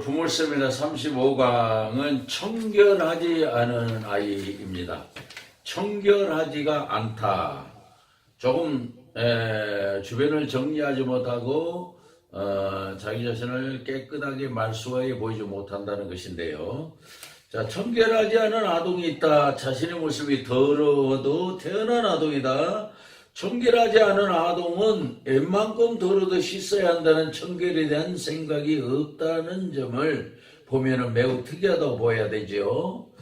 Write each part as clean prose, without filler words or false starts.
오늘 부모쌤이나 35강은 청결하지 않은 아이입니다. 청결하지가 않다. 조금 주변을 정리하지 못하고 자기 자신을 깨끗하게 말수하게 보이지 못한다는 것인데요. 자, 청결하지 않은 아동이 있다. 자신의 모습이 더러워도 태어난 아동이다. 청결하지 않은 아동은 웬만큼 더러도 씻어야 한다는 청결에 대한 생각이 없다는 점을 보면 매우 특이하다고 보아야 되죠.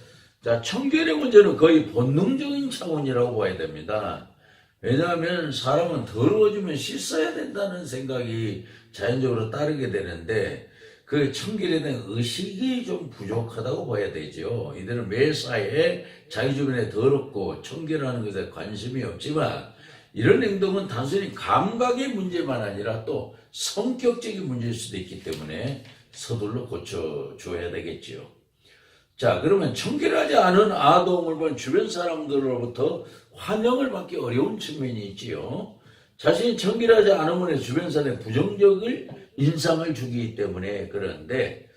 자, 청결의 문제는 거의 본능적인 차원이라고 봐야 됩니다. 왜냐하면 사람은 더러워지면 씻어야 된다는 생각이 자연적으로 따르게 되는데 그 청결에 대한 의식이 좀 부족하다고 봐야 되죠. 이들은 매사에 자기 주변에 더럽고 청결하는 것에 관심이 없지만 이런 행동은 단순히 감각의 문제만 아니라 또 성격적인 문제일 수도 있기 때문에 서둘러 고쳐줘야 되겠지요. 자, 그러면 청결하지 않은 아동을 본 주변 사람들로부터 환영을 받기 어려운 측면이 있지요. 자신이 청결하지 않으면 주변 사람에 부정적인 인상을 주기 때문에 그런데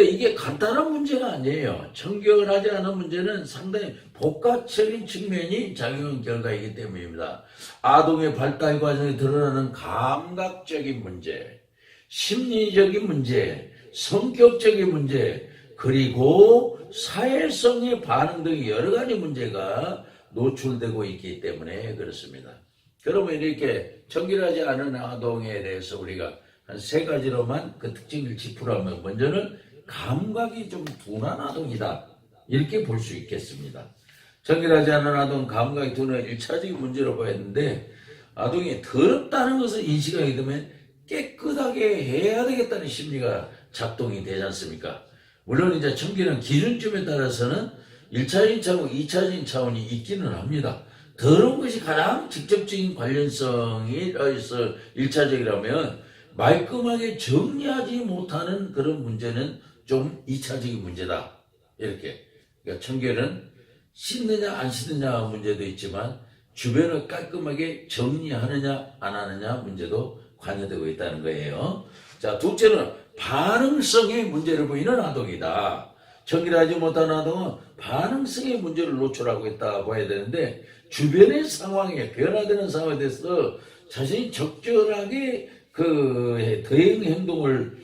이게 간단한 문제가 아니에요. 청결하지 않은 문제는 상당히 복합적인 측면이 작용한 결과이기 때문입니다. 아동의 발달 과정에 드러나는 감각적인 문제, 심리적인 문제, 성격적인 문제, 그리고 사회성의 반응 등 여러 가지 문제가 노출되고 있기 때문에 그렇습니다. 그러면 이렇게 청결하지 않은 아동에 대해서 우리가 한 세 가지로만 그 특징을 짚으라면 먼저는 감각이 좀 둔한 아동이다. 이렇게 볼 수 있겠습니다. 청결하지 않은 아동 감각이 둔한 1차적인 문제로 보였는데 아동이 더럽다는 것을 인식하게 되면 깨끗하게 해야 되겠다는 심리가 작동이 되지 않습니까? 물론 이제 청결한 기준점에 따라서는 1차적인 차원, 2차적인 차원이 있기는 합니다. 더러운 것이 가장 직접적인 관련성이 있어 1차적이라면 말끔하게 정리하지 못하는 그런 문제는 좀 2차적인 문제다. 이렇게. 그러니까 청결은 씻느냐 안 씻느냐 문제도 있지만 주변을 깔끔하게 정리하느냐 안 하느냐 문제도 관여되고 있다는 거예요. 자, 둘째는 반응성의 문제를 보이는 아동이다. 청결하지 못한 아동은 반응성의 문제를 노출하고 있다고 봐야 되는데 주변의 상황에 변화되는 상황에 대해서 자신이 적절하게 그 대응 행동을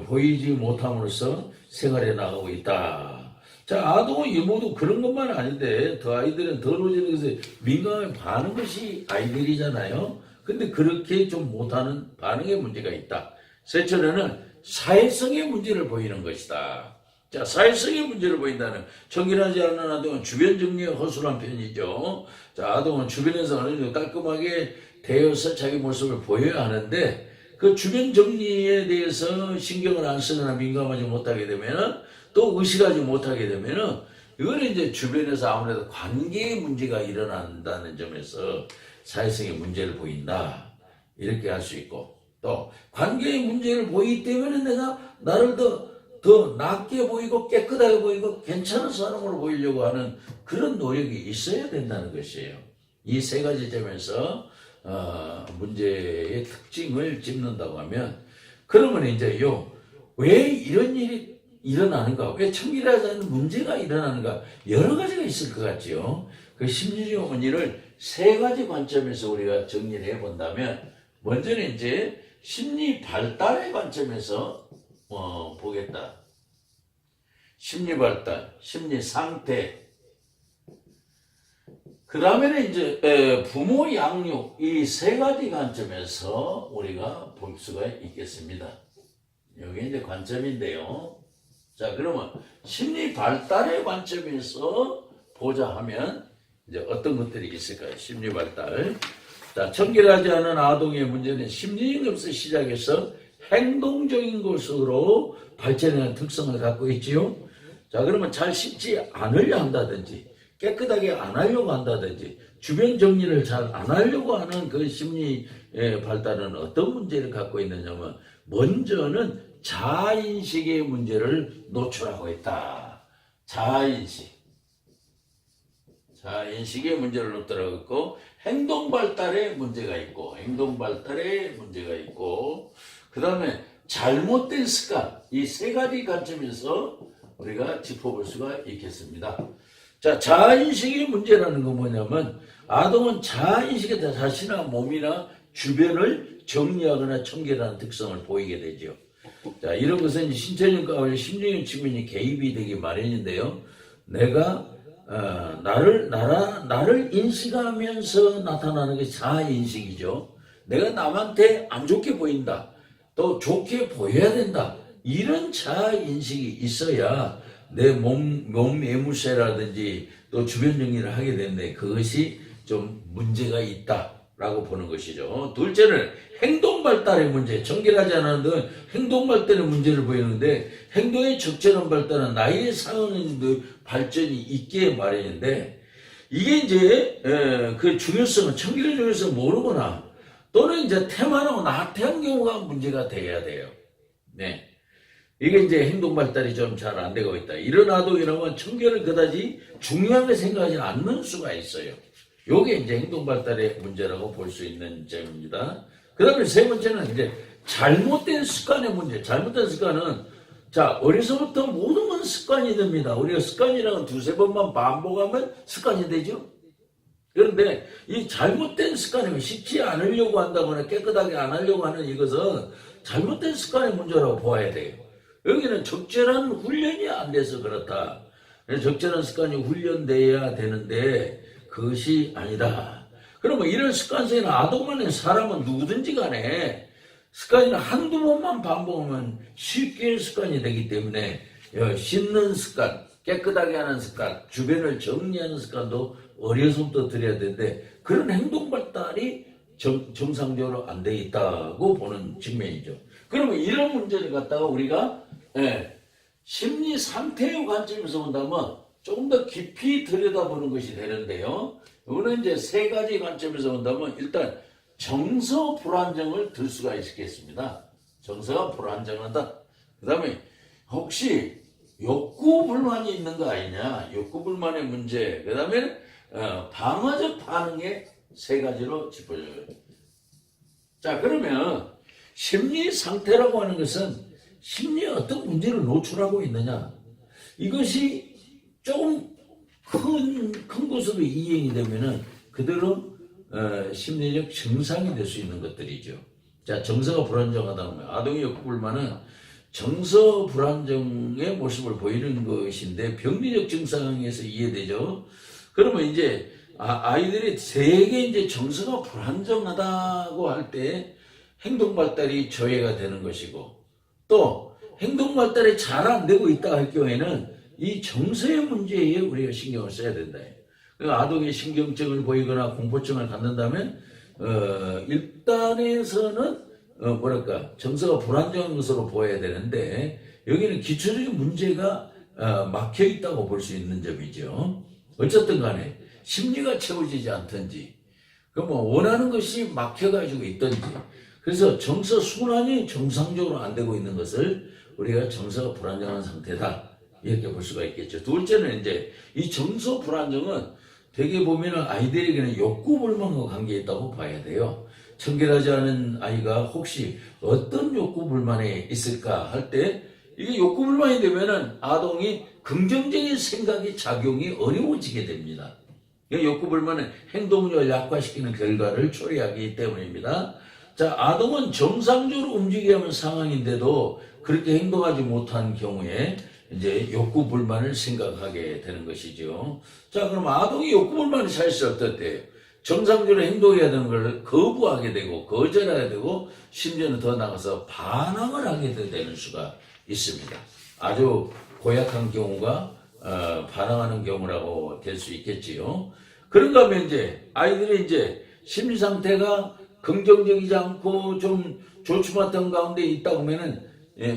보이지 못함으로써 생활에 나가고 있다. 자, 아동은 이 모두 그런 것만 아닌데 더 아이들은 더러워지는 것에 민감하게 반응 것이 아이들이잖아요. 근데 그렇게 좀 못하는 반응의 문제가 있다. 셋째로는 사회성의 문제를 보이는 것이다. 자, 사회성의 문제를 보인다는 청결하지 않은 아동은 주변 정리에 허술한 편이죠. 자, 아동은 주변에서 어느 정도 깔끔하게 되어서 자기 모습을 보여야 하는데 그 주변 정리에 대해서 신경을 안 쓰거나 민감하지 못하게 되면 또 의식하지 못하게 되면 이거는 이제 주변에서 아무래도 관계의 문제가 일어난다는 점에서 사회성의 문제를 보인다. 이렇게 할 수 있고 또 관계의 문제를 보이기 때문에 내가 나를 더 낫게 보이고 깨끗하게 보이고 괜찮은 사람으로 보이려고 하는 그런 노력이 있어야 된다는 것이에요. 이 세 가지 점에서 문제의 특징을 짚는다고 하면 그러면 이제 왜 이런 일이 일어나는가? 왜 청결하지 않은 문제가 일어나는가? 여러 가지가 있을 것 같지요. 그 심리적 원인을 세 가지 관점에서 우리가 정리를 해본다면 먼저는 이제 심리 발달의 관점에서 보겠다. 심리 발달, 심리 상태. 그 다음에는 이제 부모 양육 이 세 가지 관점에서 우리가 볼 수가 있겠습니다. 여기 이제 관점인데요. 자, 그러면 심리 발달의 관점에서 보자 하면 이제 어떤 것들이 있을까요? 심리 발달. 자, 청결하지 않은 아동의 문제는 심리적인 것에서 시작해서 행동적인 것으로 발전하는 특성을 갖고 있지요. 자, 그러면 잘 씻지 않으려 한다든지 깨끗하게 안 하려고 한다든지 주변 정리를 잘 안 하려고 하는 그 심리 발달은 어떤 문제를 갖고 있느냐면 먼저는 자아인식의 문제를 노출하고 있다. 자아인식의 문제를 노출하고 있고 행동 발달에 문제가 있고 그 다음에 잘못된 습관, 이 세 가지 관점에서 우리가 짚어볼 수가 있겠습니다. 자, 자아인식의 문제라는 건 뭐냐면 아동은 자아인식에 따라 자신이나 몸이나 주변을 정리하거나 청결하는 특성을 보이게 되죠. 자, 이런 것은 신체적과 심리적 측면이 개입이 되기 마련인데요. 내가 나를 인식하면서 나타나는 게 자아인식이죠. 내가 남한테 안 좋게 보인다. 또 좋게 보여야 된다. 이런 자아인식이 있어야 내 몸 매무새라든지 또 주변 정리를 하게 되는데 그것이 좀 문제가 있다라고 보는 것이죠. 둘째는 행동 발달의 문제. 청결하지 않았는데 행동 발달의 문제를 보이는데 행동의 적절한 발달은 나이에 상하는 발전이 있기에 마련인데 이게 이제 그 중요성은 청결의 중요성을 모르거나 또는 이제 태만하고 나태한 경우가 문제가 돼야 돼요. 네. 이게 이제 행동 발달이 좀 잘 안 되고 있다. 이런 아동이라면 청결을 그다지 중요하게 생각하지 않는 수가 있어요. 요게 이제 행동 발달의 문제라고 볼 수 있는 점입니다. 그 다음에 세 번째는 이제 잘못된 습관의 문제. 잘못된 습관은 자, 어려서부터 모든 건 습관이 됩니다. 우리가 습관이라는 두세 번만 반복하면 습관이 되죠. 그런데 이 잘못된 습관이면 씻지 않으려고 한다거나 깨끗하게 안 하려고 하는 이것은 잘못된 습관의 문제라고 보아야 돼요. 여기는 적절한 훈련이 안 돼서 그렇다. 적절한 습관이 훈련돼야 되는데 그것이 아니다. 그러면 이런 습관성에는 아동만의 사람은 누구든지 간에 습관이는 한두 번만 반복하면 쉽게 습관이 되기 때문에 씻는 습관, 깨끗하게 하는 습관, 주변을 정리하는 습관도 어려서부터 들여야 되는데 그런 행동 발달이 정상적으로 안 돼 있다고 보는 측면이죠. 그러면 이런 문제를 갖다가 우리가 심리 상태의 관점에서 본다면 조금 더 깊이 들여다보는 것이 되는데요. 이거는 이제 세 가지 관점에서 본다면 일단 정서 불안정을 들 수가 있겠습니다. 정서가 불안정하다. 그 다음에 혹시 욕구 불만이 있는 거 아니냐. 욕구 불만의 문제. 그 다음에 방어적 반응의 세 가지로 짚어줘요. 자, 그러면 심리 상태라고 하는 것은 심리에 어떤 문제를 노출하고 있느냐. 이것이 조금 큰 것으로 이행이 되면은 그대로 심리적 증상이 될 수 있는 것들이죠. 자, 정서가 불안정하다면 아동의 욕구 불만은 정서 불안정의 모습을 보이는 것인데 병리적 증상에서 이해되죠. 그러면 이제 아이들이 되게 이제 정서가 불안정하다고 할 때 행동 발달이 저해가 되는 것이고 또 행동 발달이 잘 안 되고 있다 할 경우에는 이 정서의 문제에 우리가 신경을 써야 된다. 그러니까 아동이 신경증을 보이거나 공포증을 갖는다면 일단에서는 정서가 불안정한 것으로 보여야 되는데 여기는 기초적인 문제가 막혀 있다고 볼 수 있는 점이죠. 어쨌든 간에 심리가 채워지지 않든지 뭐 원하는 것이 막혀가지고 있든지 그래서 정서 순환이 정상적으로 안 되고 있는 것을 우리가 정서가 불안정한 상태다 이렇게 볼 수가 있겠죠. 둘째는 이제 이 정서 불안정은 되게 보면은 아이들에게는 욕구 불만과 관계 있다고 봐야 돼요. 청결하지 않은 아이가 혹시 어떤 욕구 불만이 있을까 할 때 이게 욕구 불만이 되면은 아동이 긍정적인 생각이 작용이 어려워지게 됩니다. 욕구 불만은 행동력을 약화시키는 결과를 초래하기 때문입니다. 자, 아동은 정상적으로 움직여야 하는 상황인데도 그렇게 행동하지 못한 경우에 이제 욕구 불만을 생각하게 되는 것이죠. 자, 그럼 아동이 욕구 불만이 사실상 어떨때요? 정상적으로 행동해야 되는 걸 거부하게 되고 거절하게 되고 심지어는 더 나가서 반항을 하게 되는 수가 있습니다. 아주 고약한 경우가 반항하는 경우라고 될 수 있겠지요. 그런가 하면 이제 아이들이 이제 심리 상태가 긍정적이지 않고 좀 조추맞던 가운데 있다 보면은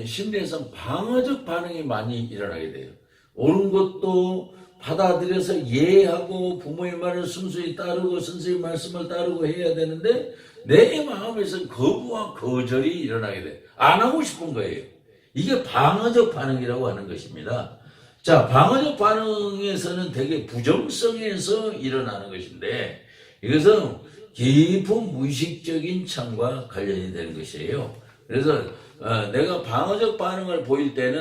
심리에서 방어적 반응이 많이 일어나게 돼요. 옳은 것도 받아들여서 이해하고 부모의 말을 순수히 따르고 선생님 말씀을 따르고 해야 되는데 내 마음에서 거부와 거절이 일어나게 돼요. 안 하고 싶은 거예요. 이게 방어적 반응이라고 하는 것입니다. 자, 방어적 반응에서는 되게 부정성에서 일어나는 것인데 이것은 깊은 무의식적인 창과 관련이 되는 것이에요. 그래서 내가 방어적 반응을 보일 때는